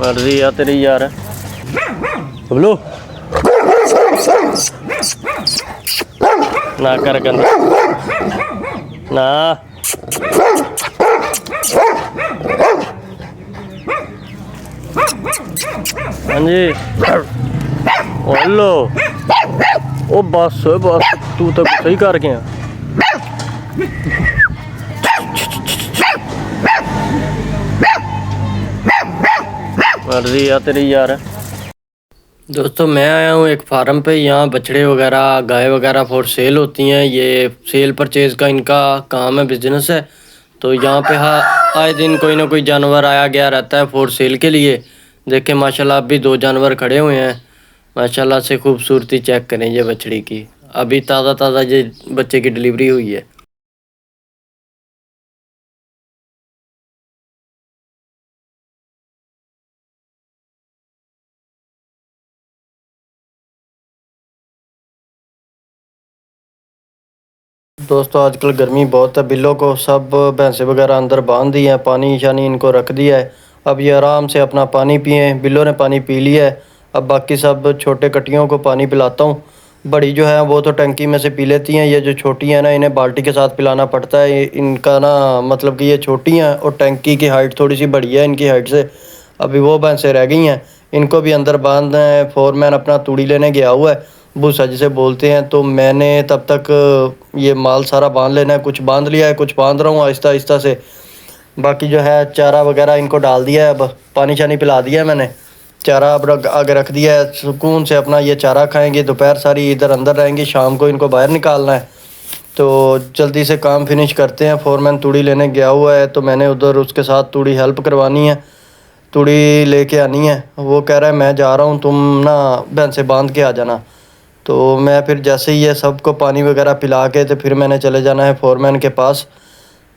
मर्जी है तेरी यार। बबलू ना कर गंदा ना। हाँ जी हेलो। ओ बस तू तो सही कर गया। मर्जी है तेरी यार। दोस्तों मैं आया हूँ एक फार्म पे। यहाँ बछड़े वगैरह गाय वगैरह फॉर सेल होती हैं। ये सेल परचेज का इनका काम है, बिजनेस है। तो यहाँ पे आए दिन कोई ना कोई जानवर आया गया रहता है फॉर सेल के लिए। देखें माशाल्लाह अभी 2 जानवर खड़े हुए हैं। माशाल्लाह से खूबसूरती चेक करें ये बछड़ी की। अभी ताज़ा ताज़ा ये बच्चे की डिलीवरी हुई है। दोस्तों आजकल गर्मी बहुत है। बिल्लों को सब भैंसे वगैरह अंदर बांध दी हैं, पानी शानी इनको रख दिया है। अब ये आराम से अपना पानी पिए। बिल्लों ने पानी पी लिया है। अब बाकी सब छोटे कटियों को पानी पिलाता हूँ। बड़ी जो है वो तो टंकी में से पी लेती हैं। ये जो छोटी हैं ना, इन्हें बाल्टी के साथ पिलाना पड़ता है। इनका ना मतलब कि ये छोटी हैं और टंकी की हाइट थोड़ी सी बड़ी है इनकी हाइट से। अभी वो भैंसें रह गई हैं, इनको भी अंदर बांधना है। फोरमैन अपना तूड़ी लेने गया हुआ है, भूसा जिसे बोलते हैं। तो मैंने तब तक ये माल सारा बांध लेना है। कुछ बांध लिया है, कुछ बांध रहा हूँ आहिस्ता आहिस्ता से। बाकी जो है चारा वगैरह इनको डाल दिया है। अब पानी शानी पिला दिया है मैंने। चारा अब आगे रख दिया है। सुकून से अपना ये चारा खाएंगे। दोपहर सारी इधर अंदर रहेंगी, शाम को इनको बाहर निकालना है। तो जल्दी से काम फिनिश करते हैं। फोरमैन तूड़ी लेने गया हुआ है, तो मैंने उधर उसके साथ तूड़ी हेल्प करवानी है। तूड़ी लेके आनी है। वो कह रहा है मैं जा रहा हूँ, तुम ना भैंसे बांध के आ जाना। तो मैं फिर जैसे ही ये सबको पानी वगैरह पिला के तो फिर मैंने चले जाना है फोरमैन के पास।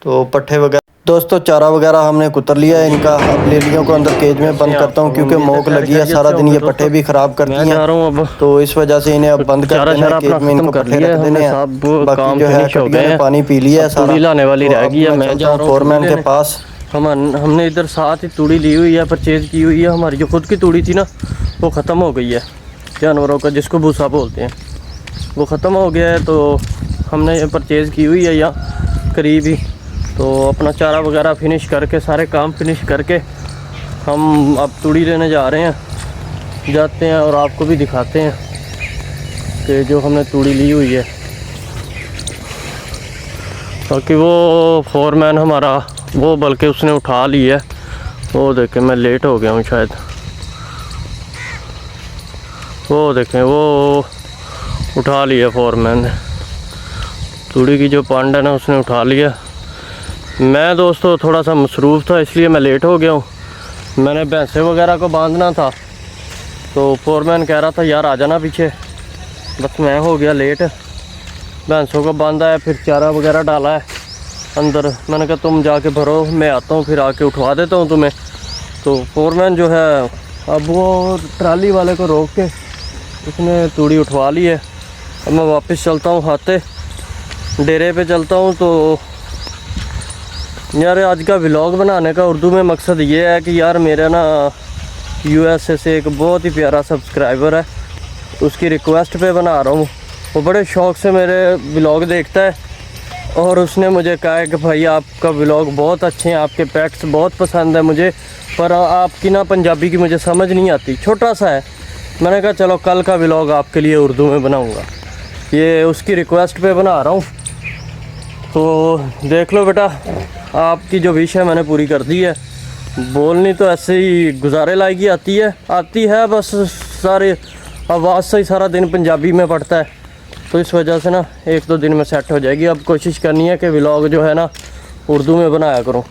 तो पट्ठे वगैरह दोस्तों चारा वगैरह हमने कुतर लिया है इनका। अब लेलियों को अंदर केज में बंद करता हूँ क्योंकि मोक लगी है। सारा दिन ये पट्ठे भी ख़राब करती हैं, तो इस वजह से इन्हें अब बंद कर देना है। केज में इनको पट्ठे रख देने हैं। बाकी जो है कटियों ने पानी पी लिया है सारा। लाने वाली रह गई है। मैं जा रहा हूँ फोरमैन के पास। हमने इधर साथ ही तूड़ी ली हुई है, परचेज की हुई है। हमारी जो खुद की तूड़ी थी ना वो ख़त्म हो गई है। जानवरों का जिसको भूसा बोलते हैं वो ख़त्म हो गया है। तो हमने परचेज़ की हुई है यहाँ करीब ही। तो अपना चारा वगैरह फिनिश करके सारे काम फिनिश करके हम अब तूड़ी लेने जा रहे हैं। जाते हैं और आपको भी दिखाते हैं कि जो हमने तूड़ी ली हुई है। बाकी वो फोरमैन हमारा वो बल्कि उसने उठा ली है। वो देखें मैं लेट हो गया हूँ शायद। वो देखें वो उठा लिया फोरमैन ने। तूड़ी की जो पंड है ना उसने उठा लिया। मैं दोस्तों थोड़ा सा मसरूफ़ था इसलिए मैं लेट हो गया हूँ। मैंने भैंसे वगैरह को बांधना था, तो फोरमैन कह रहा था यार आ जाना पीछे। बस मैं हो गया लेट। भैंसों को बांधा है, फिर चारा वगैरह डाला है अंदर। मैंने कहा तुम जाके भरो, मैं आता हूँ फिर आके उठवा देता हूँ तुम्हें। तो फोरमैन जो है अब वो ट्राली वाले को रोक के उसने तूड़ी उठवा ली है। अब मैं वापस चलता हूँ हाथे डेरे पे चलता हूँ। तो यार आज का व्लॉग बनाने का उर्दू में मकसद ये है कि यार मेरा ना यूएसए से एक बहुत ही प्यारा सब्सक्राइबर है, उसकी रिक्वेस्ट पे बना रहा हूँ। वो बड़े शौक़ से मेरे व्लॉग देखता है और उसने मुझे कहा है कि भाई आपका व्लॉग बहुत अच्छे हैं, आपके पेट्स बहुत पसंद है मुझे, पर आपकी ना पंजाबी की मुझे समझ नहीं आती, छोटा सा है। मैंने कहा चलो कल का व्लॉग आपके लिए उर्दू में बनाऊँगा। ये उसकी रिक्वेस्ट पे बना रहा हूँ। तो देख लो बेटा, आपकी जो विश है मैंने पूरी कर दी है। बोलनी तो ऐसे ही गुजारे लायक ही आती है बस सारे आवाज़ से ही सारा दिन पंजाबी में पड़ता है। तो इस वजह से ना 1-2 दिन में सेट हो जाएगी। अब कोशिश करनी है कि व्लॉग जो है ना उर्दू में बनाया करूँ।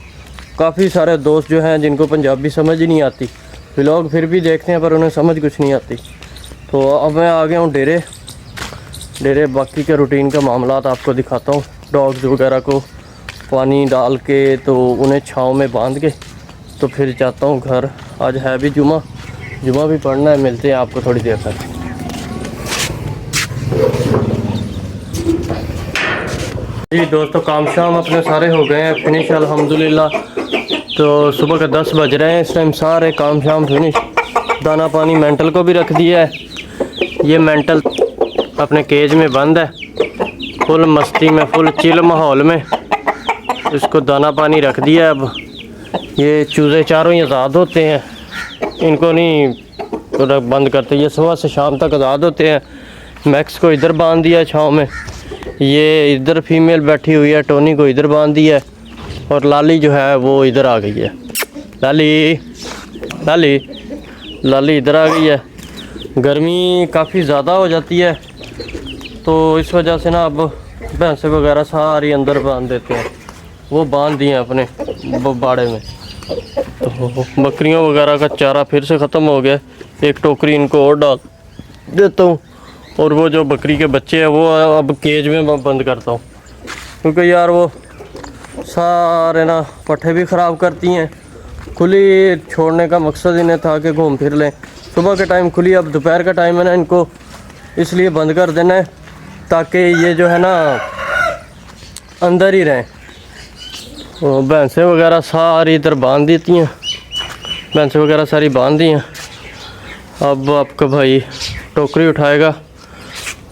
काफ़ी सारे दोस्त जो हैं जिनको पंजाबी समझ ही नहीं आती, व्लॉग फिर भी देखते हैं पर उन्हें समझ कुछ नहीं आती। तो अब मैं आ गया हूँ डेरे। बाकी के रूटीन का मामला आपको दिखाता हूँ। डॉग्स वगैरह को पानी डाल के तो उन्हें छाँव में बांध के तो फिर जाता हूँ घर। आज है भी जुमा भी पढ़ना है। मिलते हैं आपको थोड़ी देर तक। जी दोस्तों काम शाम अपने सारे हो गए हैं फिनिश अल्हम्दुलिल्लाह। तो सुबह के 10 बज रहे हैं इस टाइम, सारे काम शाम फिनिश। दाना पानी मेंटल को भी रख दिया है। ये मेंटल अपने केज में बंद है, फुल मस्ती में, फुल चिल माहौल में। इसको दाना पानी रख दिया है। अब ये चूज़े चारों ही आज़ाद होते हैं, इनको नहीं बंद करते। ये सुबह से शाम तक आज़ाद होते हैं। मैक्स को इधर बांध दिया है छाँव में, ये इधर फीमेल बैठी हुई है, टोनी को इधर बांध दिया है, और लाली जो है वो इधर आ गई है। लाली लाली लाली इधर आ गई है। गर्मी काफ़ी ज़्यादा हो जाती है तो इस वजह से ना अब भैंसें वगैरह सारी अंदर बांध देते हैं। वो बांध दिए हैं अपने बाड़े में। तो बकरियों वगैरह का चारा फिर से ख़त्म हो गया। एक टोकरी इनको और डाल देता हूँ, और वो जो बकरी के बच्चे हैं वो अब केज में मैं बंद करता हूँ, क्योंकि यार वो सारे ना पट्ठे भी ख़राब करती हैं। खुली छोड़ने का मकसद इन्हें था कि घूम फिर लें। सुबह के टाइम खुली, अब दोपहर का टाइम है ना, इनको इसलिए बंद कर देना है ताकि ये जो है ना अंदर ही रहें। तो भैंसें वगैरह सारी इधर बांध देती हैं, भैंसें वगैरह सारी बांध दी हैं। अब आपका भाई टोकरी उठाएगा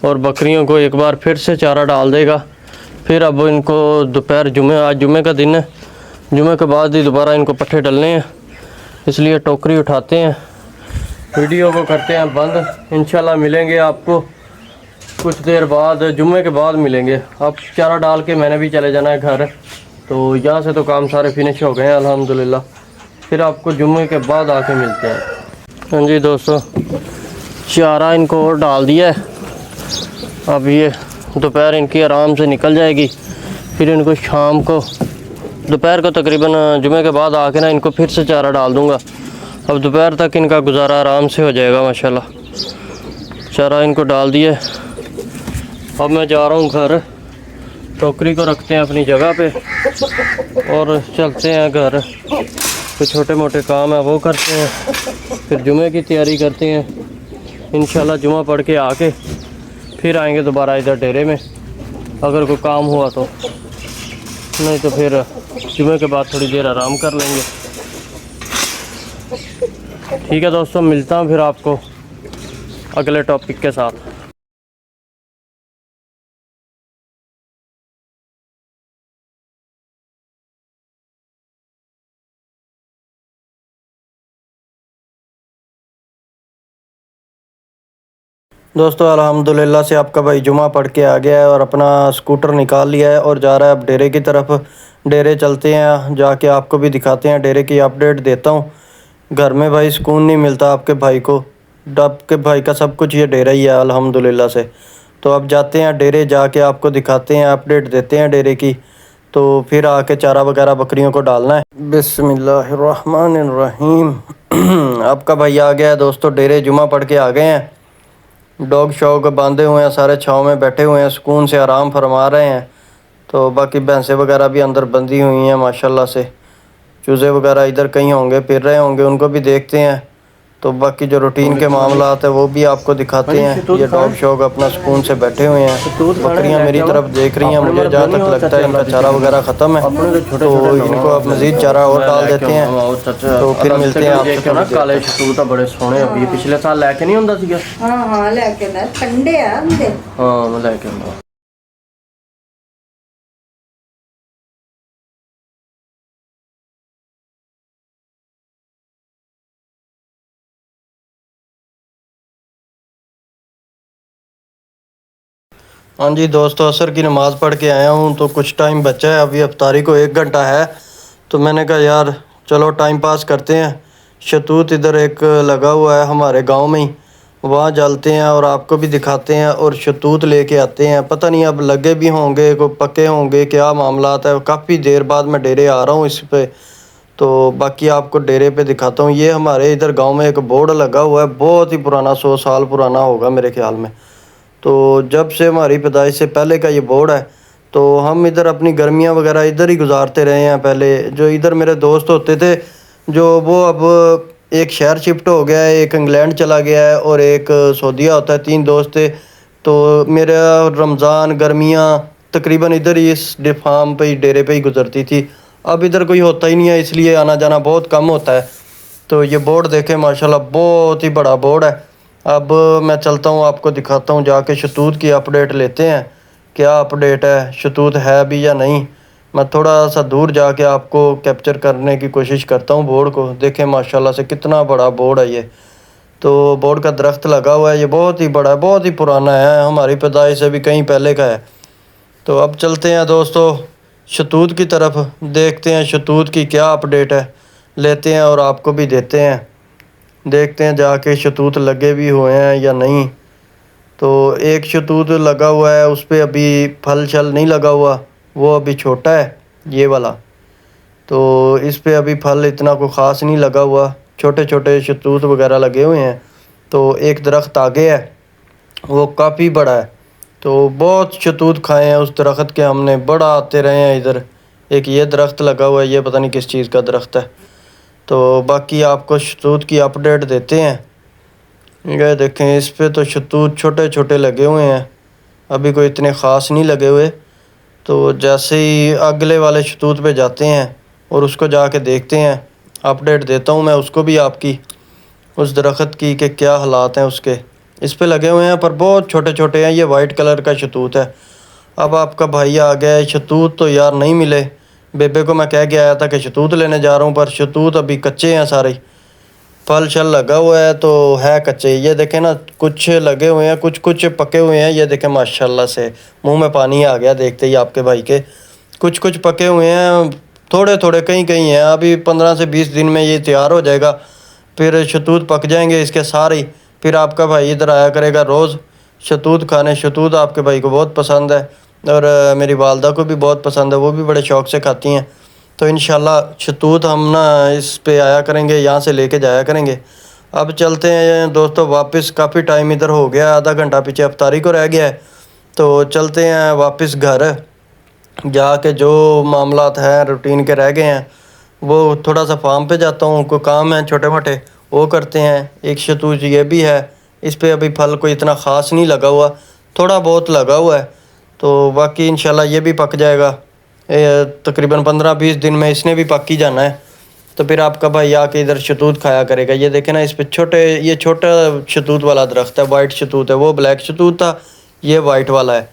और बकरियों को एक बार फिर से चारा डाल देगा। फिर अब इनको दोपहर आज जुमे का दिन है, जुमे के बाद ही दोबारा इनको पट्ठे डलने हैं, इसलिए टोकरी उठाते हैं। वीडियो को करते हैं बंद। इंशाल्लाह मिलेंगे आपको कुछ देर बाद, जुमे के बाद मिलेंगे। अब चारा डाल के मैंने भी चले जाना है घर, तो यहाँ से तो काम सारे फिनिश हो गए हैं अल्हम्दुलिल्लाह। फिर आपको जुमे के बाद आके मिलते हैं। हाँ जी दोस्तों, चारा इनको और डाल दिया है। अब ये दोपहर इनकी आराम से निकल जाएगी। फिर इनको शाम को, दोपहर को तकरीबन जुमे के बाद आके ना इनको फिर से चारा डाल दूँगा। अब दोपहर तक इनका गुजारा आराम से हो जाएगा माशाल्लाह। चारा इनको डाल दिया। अब मैं जा रहा हूँ घर, टोकरी को रखते हैं अपनी जगह पे और चलते हैं घर। कुछ छोटे मोटे काम है वो करते हैं, फिर जुमे की तैयारी करते हैं। इंशाल्लाह जुमा पढ़ के आके फिर आएंगे दोबारा इधर डेरे में, अगर कोई काम हुआ तो। नहीं तो फिर जुमे के बाद थोड़ी देर आराम कर लेंगे। ठीक है दोस्तों, मिलता हूँ फिर आपको अगले टॉपिक के साथ। दोस्तों अल्हम्दुलिल्लाह से आपका भाई जुमा पढ़ के आ गया है और अपना स्कूटर निकाल लिया है और जा रहा है अब डेरे की तरफ। डेरे चलते हैं, जाके आपको भी दिखाते हैं, डेरे की अपडेट देता हूँ। घर में भाई सुकून नहीं मिलता आपके भाई को, आपके भाई का सब कुछ ये डेरा ही है अल्हम्दुलिल्लाह से। तो अब जाते हैं डेरे, जाके आपको दिखाते हैं, अपडेट देते हैं डेरे की। तो फिर आके चारा वगैरह बकरियों को डालना है। बिस्मिल्लाहिर्रहमानिर्रहीम। आपका भाई आ गया है दोस्तों डेरे, जुमा पढ़ के आ गए हैं। डॉग शॉग बांधे हुए हैं, सारे छाँव में बैठे हुए हैं, सुकून से आराम फरमा रहे हैं। तो बाकी भैंसें वगैरह भी अंदर बंधी हुई हैं माशाल्लाह से। चूज़े वगैरह इधर कहीं होंगे, फिर रहे होंगे, उनको भी देखते हैं। तो बाकी जो रूटीन के मामला है वो भी आपको दिखाते हैं। ये डॉग शॉग अपना सुकून से बैठे हुए हैं। बकरियां मेरी तरफ देख रही हैं, मुझे जहाँ तक लगता है इनका चारा वगैरह ख़त्म है, तो इनको अब मज़ीद चारा और डाल देते हैं। तो फिर मिलते हैं आपसे। काले शतूत बड़े सोहने अभी पिछले साल लैके नहीं ਹੁੰਦਾ ਸੀਗਾ। हाँ लेके ना ठंडे आ ਹੁੰਦੇ। हाँ मैं लैके आंदा। हाँ जी दोस्तों, असर की नमाज़ पढ़ के आया हूँ, तो कुछ टाइम बचा है, अभी अफ्तारी को 1 घंटा है। तो मैंने कहा यार चलो टाइम पास करते हैं। शतूत इधर एक लगा हुआ है हमारे गांव में ही, वहाँ जलते हैं और आपको भी दिखाते हैं और शतूत लेके आते हैं। पता नहीं अब लगे भी होंगे, कोई पके होंगे, क्या मामला है। काफ़ी देर बाद मैं डेरे आ रहा हूँ इस पे, तो बाकी आपको डेरे पे दिखाता हूँ। ये हमारे इधर गाँव में एक बोर्ड लगा हुआ है, बहुत ही पुराना, 100 साल पुराना होगा मेरे ख्याल में। तो जब से हमारी पैदाइश से पहले का ये बोर्ड है। तो हम इधर अपनी गर्मियाँ वगैरह इधर ही गुजारते रहे हैं। पहले जो इधर मेरे दोस्त होते थे, जो वो अब एक शहर शिफ्ट हो गया है, एक इंग्लैंड चला गया है और एक सऊदीया होता है। 3 दोस्त थे। तो मेरा रमज़ान गर्मियाँ तकरीबन इधर ही इस फार्म पे ही, डेरे पे ही गुजरती थी। अब इधर कोई होता ही नहीं है, इसलिए आना जाना बहुत कम होता है। तो ये बोर्ड देखें माशाल्लाह बहुत ही बड़ा बोर्ड है। अब मैं चलता हूँ, आपको दिखाता हूँ, जाके शतूत की अपडेट लेते हैं, क्या अपडेट है, शतूत है भी या नहीं। मैं थोड़ा सा दूर जाके आपको कैप्चर करने की कोशिश करता हूँ बोर्ड को। देखें माशाल्लाह से कितना बड़ा बोर्ड है ये। तो बोर्ड का दरख्त लगा हुआ है, ये बहुत ही बड़ा है, बहुत ही पुराना है, हमारी पैदाइश से भी कहीं पहले का है। तो अब चलते हैं दोस्तों शतूत की तरफ, देखते हैं शतूत की क्या अपडेट है, लेते हैं और आपको भी देते हैं। देखते हैं जाके शतूत लगे भी हुए हैं या नहीं। तो एक शतूत लगा हुआ है, उस पर अभी फल शल नहीं लगा हुआ, वो अभी छोटा है ये वाला। तो इस पे अभी फल इतना कोई ख़ास नहीं लगा हुआ, छोटे छोटे शतूत वगैरह लगे हुए हैं। तो एक दरख्त आगे है, वो काफ़ी बड़ा है। तो बहुत शतूत खाए हैं उस दरख्त के हमने, बड़ा आते रहे हैं इधर। एक ये दरख्त लगा हुआ है, ये पता नहीं किस चीज़ का दरख्त है। तो बाकी आपको शतूत की अपडेट देते हैं। ये देखें इस पे तो शतूत छोटे छोटे लगे हुए हैं, अभी कोई इतने ख़ास नहीं लगे हुए। तो जैसे ही अगले वाले शतूत पे जाते हैं और उसको जाके देखते हैं, अपडेट देता हूँ मैं उसको भी आपकी, उस दरख्त की कि क्या हालात हैं उसके। इस पे लगे हुए हैं पर बहुत छोटे छोटे हैं, ये वाइट कलर का शतूत है। अब आपका भाई आ गया है, शतूत तो यार नहीं मिले। बेबे को मैं कह के आया था कि शतूत लेने जा रहा हूँ, पर शतूत अभी कच्चे हैं सारे, फल शल लगा हुआ है तो है कच्चे। ये देखें ना, कुछ लगे हुए हैं, कुछ कुछ पके हुए हैं। ये देखें माशाल्लाह से मुंह में पानी आ गया देखते ही आपके भाई के। कुछ कुछ पके हुए हैं, थोड़े थोड़े कहीं कहीं हैं। अभी 15 से 20 दिन में ये तैयार हो जाएगा, फिर शतूत पक जाएंगे इसके सारे। फिर आपका भाई इधर आया करेगा रोज़ शतूत खाने। शतूत आपके भाई को बहुत पसंद है और मेरी वालदा को भी बहुत पसंद है, वो भी बड़े शौक़ से खाती हैं। तो इंशाल्लाह शतूत हम ना इस पे आया करेंगे, यहाँ से लेके जाया करेंगे। अब चलते हैं दोस्तों वापस, काफ़ी टाइम इधर हो गया, आधा घंटा पीछे अफ्तारी को रह गया है। तो चलते हैं वापस घर, जाके जो मामलात हैं रूटीन के रह गए हैं वो थोड़ा सा फार्म पे जाता हूँ, कोई काम है छोटे मोटे वो करते हैं। एक शतूत ये भी है, इस पे अभी फल कोई इतना ख़ास नहीं लगा हुआ, थोड़ा बहुत लगा हुआ है। तो बाकी इंशाल्लाह ये भी पक जाएगा, तकरीबन 15-20 दिन में इसने भी पक ही जाना है। तो फिर आपका भाई आके इधर शतूत खाया करेगा। ये देखे ना, इस पे ये छोटा शतूत वाला दरख्त है, वाइट शतूत है, वो ब्लैक शतूत था, ये वाइट वाला है।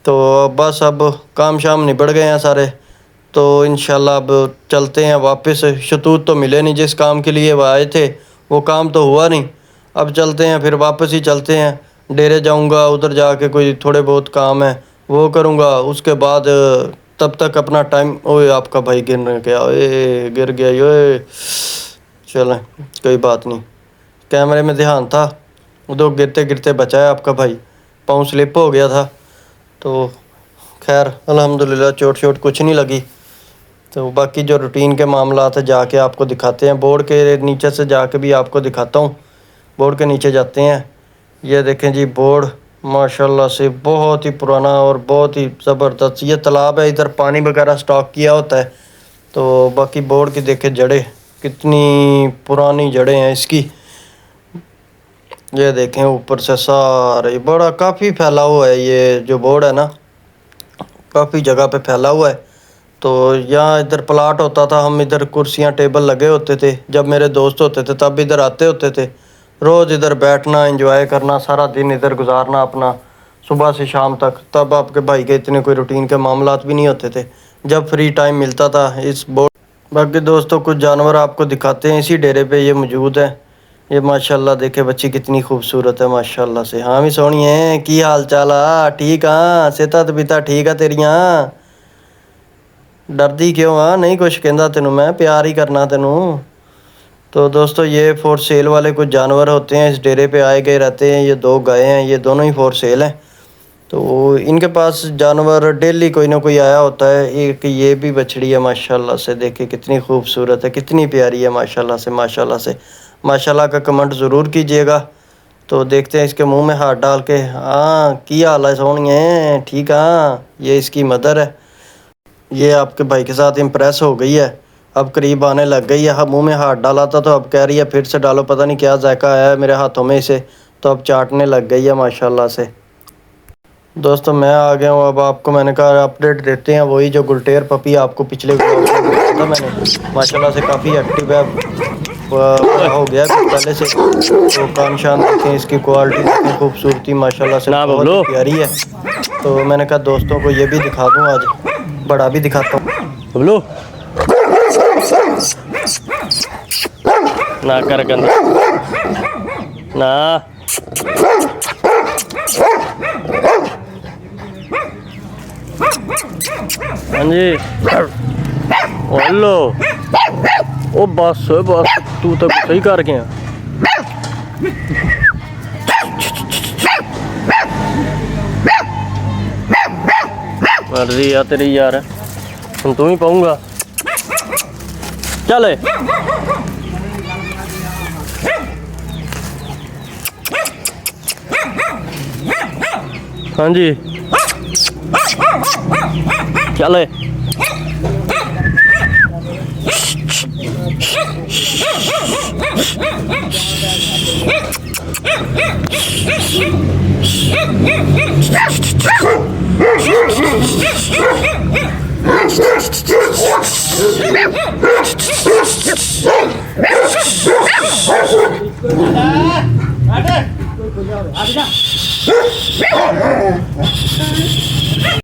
तो बस अब काम शाम निबड़ गए हैं सारे, तो इंशाल्लाह अब चलते हैं वापस। शतूत तो मिले नहीं, जिस काम के लिए वो आए थे वो काम तो हुआ नहीं। अब चलते हैं, फिर वापस ही चलते हैं। डेरे जाऊंगा, उधर जाके कोई थोड़े बहुत काम है वो करूंगा, उसके बाद तब तक अपना टाइम। ओए आपका भाई गिर गया, ओए गिर गया ओए, चलें कोई बात नहीं, कैमरे में ध्यान था, उधर गिरते गिरते बचा है आपका भाई, पाँव स्लिप हो गया था। तो खैर अल्हम्दुलिल्लाह चोट शोट कुछ नहीं लगी। तो बाकी जो रूटीन के मामलात है जाके आपको दिखाते हैं, बोर्ड के नीचे से जाके भी आपको दिखाता हूँ। बोर्ड के नीचे जाते हैं, ये देखें जी बोर्ड माशाल्लाह से बहुत ही पुराना और बहुत ही ज़बरदस्त। ये तालाब है, इधर पानी वगैरह स्टॉक किया होता है। तो बाकी बोर्ड की देखें जड़ें, कितनी पुरानी जड़ें हैं इसकी। ये देखें ऊपर से सारे, बड़ा काफ़ी फैला हुआ है ये जो बोर्ड है ना, काफ़ी जगह पे फैला हुआ है। तो यहाँ इधर प्लाट होता था, हम इधर कुर्सियाँ टेबल लगे होते थे, जब मेरे दोस्त होते थे तब इधर आते होते थे, रोज़ इधर बैठना, एंजॉय करना, सारा दिन इधर गुजारना अपना सुबह से शाम तक। तब आपके भाई के इतने कोई रूटीन के मामलात भी नहीं होते थे, जब फ्री टाइम मिलता था इस बोर्ड। बाकी दोस्तों कुछ जानवर आपको दिखाते हैं, इसी डेरे पे ये मौजूद है। ये माशाल्लाह देखे बच्ची कितनी खूबसूरत है माशाल्लाह से। हाँ भी सोहनी है, की हाल चाल आ, ठीक हाँ, सेहत बीता ठीक है तेरियां, डरदी क्यों हाँ, नहीं कुछ कहता तेनू, मैं प्यार ही करना तेनू। तो दोस्तों ये फॉर सेल वाले कुछ जानवर होते हैं, इस डेरे पे आए गए रहते हैं। ये 2 गाय हैं, ये दोनों ही फॉर सेल हैं। तो इनके पास जानवर डेली कोई ना कोई आया होता है। एक ये भी बछड़ी है माशाल्लाह से, देखिए कितनी खूबसूरत है, कितनी प्यारी है माशाल्लाह से। माशाल्लाह से माशाल्लाह का कमेंट ज़रूर कीजिएगा। तो देखते हैं इसके मुंह में हाथ डाल के। हाँ की हाल है सोहनी है, ठीक हाँ। ये इसकी मदर है, ये आपके भाई के साथ इम्प्रेस हो गई है, अब करीब आने लग गई है। मुंह में हाथ डाला था तो अब कह रही है फिर से डालो, पता नहीं क्या जायका आया है मेरे हाथों में इसे, तो अब चाटने लग गई है माशाल्लाह से। दोस्तों मैं आ गया हूँ, अब आपको मैंने कहा अपडेट देते हैं, वही जो गुलटेर पपी आपको पिछले था मैंने, माशाल्लाह से काफ़ी एक्टिव है, बड़ा हो गया है पहले से। तो कान शान देखें, इसकी क्वालिटी देखें, खूबसूरती माशाल्लाह से ना बहुत बबलू। ही प्यारी है। तो मैंने कहा दोस्तों को ये भी दिखा दूँ, आज बड़ा भी दिखाता हूँ। बबलू ना कर गंदा ना। हाँ जी, हेलो। ओ बस बस, तू तो सही कर गया। मर्जी आ तेरी यार, हम तू ही पाऊंगा। चले हाँ जी, चले।